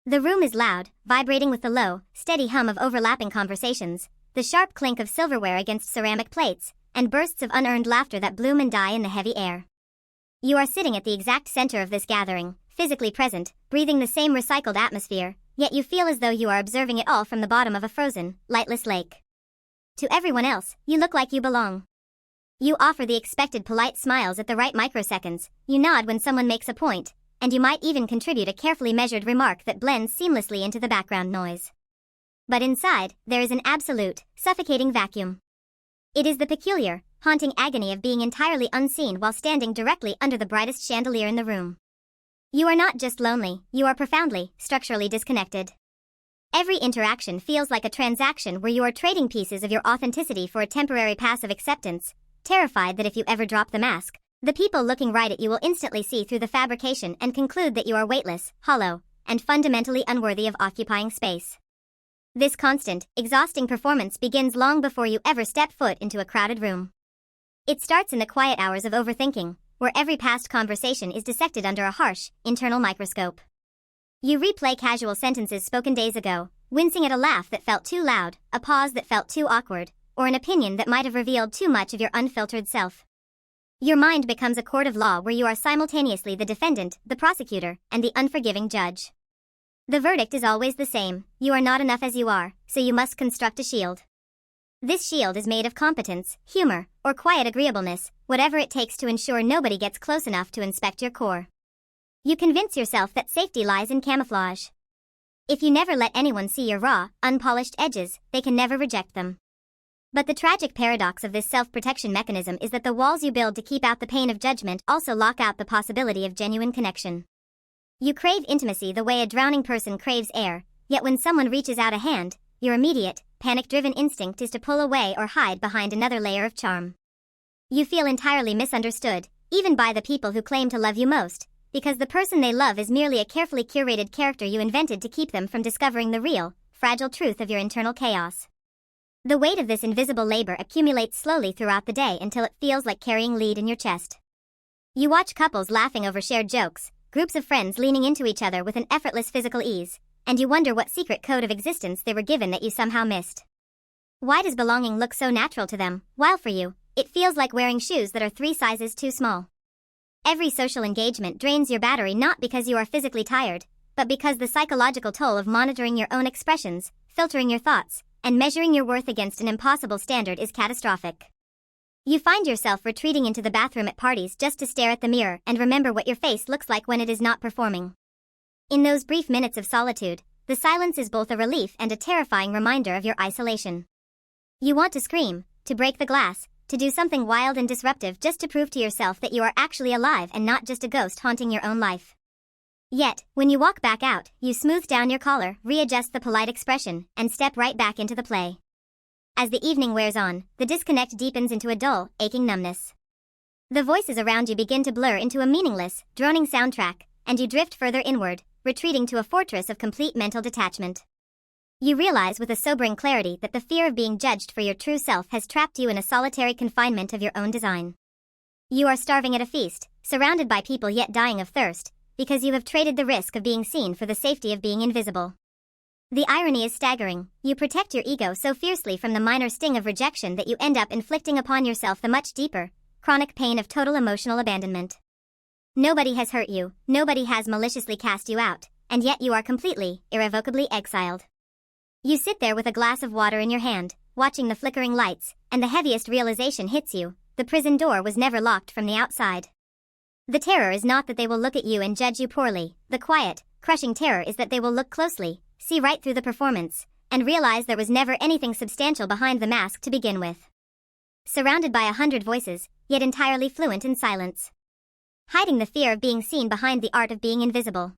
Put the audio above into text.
The room is loud, vibrating with the low, steady hum of overlapping conversations, the sharp clink of silverware against ceramic plates, and bursts of unearned laughter that bloom and die in the heavy air. You are sitting at the exact center of this gathering, physically present, breathing the same recycled atmosphere, yet you feel as though you are observing it all from the bottom of a frozen, lightless lake. To everyone else, you look like you belong. You offer the expected polite smiles at the right microseconds, you nod when someone makes a point, and you might even contribute a carefully measured remark that blends seamlessly into the background noise. But inside, there is an absolute, suffocating vacuum. It is the peculiar, haunting agony of being entirely unseen while standing directly under the brightest chandelier in the room. You are not just lonely, you are profoundly, structurally disconnected. Every interaction feels like a transaction where you are trading pieces of your authenticity for a temporary passive acceptance, terrified that if you ever drop the mask, the people looking right at you will instantly see through the fabrication and conclude that you are weightless, hollow, and fundamentally unworthy of occupying space. This constant, exhausting performance begins long before you ever step foot into a crowded room. It starts in the quiet hours of overthinking, where every past conversation is dissected under a harsh, internal microscope. You replay casual sentences spoken days ago, wincing at a laugh that felt too loud, a pause that felt too awkward, or an opinion that might have revealed too much of your unfiltered self. Your mind becomes a court of law where you are simultaneously the defendant, the prosecutor, and the unforgiving judge. The verdict is always the same: you are not enough as you are, so you must construct a shield. This shield is made of competence, humor, or quiet agreeableness, whatever it takes to ensure nobody gets close enough to inspect your core. You convince yourself that safety lies in camouflage. If you never let anyone see your raw, unpolished edges, they can never reject them. But the tragic paradox of this self-protection mechanism is that the walls you build to keep out the pain of judgment also lock out the possibility of genuine connection. You crave intimacy the way a drowning person craves air, yet when someone reaches out a hand, your immediate, panic-driven instinct is to pull away or hide behind another layer of charm. You feel entirely misunderstood, even by the people who claim to love you most, because the person they love is merely a carefully curated character you invented to keep them from discovering the real, fragile truth of your internal chaos. The weight of this invisible labor accumulates slowly throughout the day until it feels like carrying lead in your chest. You watch couples laughing over shared jokes, groups of friends leaning into each other with an effortless physical ease, and you wonder what secret code of existence they were given that you somehow missed. Why does belonging look so natural to them, while for you, it feels like wearing shoes that are 3 sizes too small? Every social engagement drains your battery not because you are physically tired, but because the psychological toll of monitoring your own expressions, filtering your thoughts, and measuring your worth against an impossible standard is catastrophic. You find yourself retreating into the bathroom at parties just to stare at the mirror and remember what your face looks like when it is not performing. In those brief minutes of solitude, the silence is both a relief and a terrifying reminder of your isolation. You want to scream, to break the glass, to do something wild and disruptive just to prove to yourself that you are actually alive and not just a ghost haunting your own life. Yet, when you walk back out, you smooth down your collar, readjust the polite expression, and step right back into the play. As the evening wears on, the disconnect deepens into a dull, aching numbness. The voices around you begin to blur into a meaningless, droning soundtrack, and you drift further inward, retreating to a fortress of complete mental detachment. You realize with a sobering clarity that the fear of being judged for your true self has trapped you in a solitary confinement of your own design. You are starving at a feast, surrounded by people yet dying of thirst, because you have traded the risk of being seen for the safety of being invisible. The irony is staggering. You protect your ego so fiercely from the minor sting of rejection that you end up inflicting upon yourself the much deeper, chronic pain of total emotional abandonment. Nobody has hurt you, nobody has maliciously cast you out, and yet you are completely, irrevocably exiled. You sit there with a glass of water in your hand, watching the flickering lights, and the heaviest realization hits you: the prison door was never locked from the outside. The terror is not that they will look at you and judge you poorly. The quiet, crushing terror is that they will look closely, see right through the performance, and realize there was never anything substantial behind the mask to begin with. Surrounded by 100 voices, yet entirely fluent in silence. Hiding the fear of being seen behind the art of being invisible.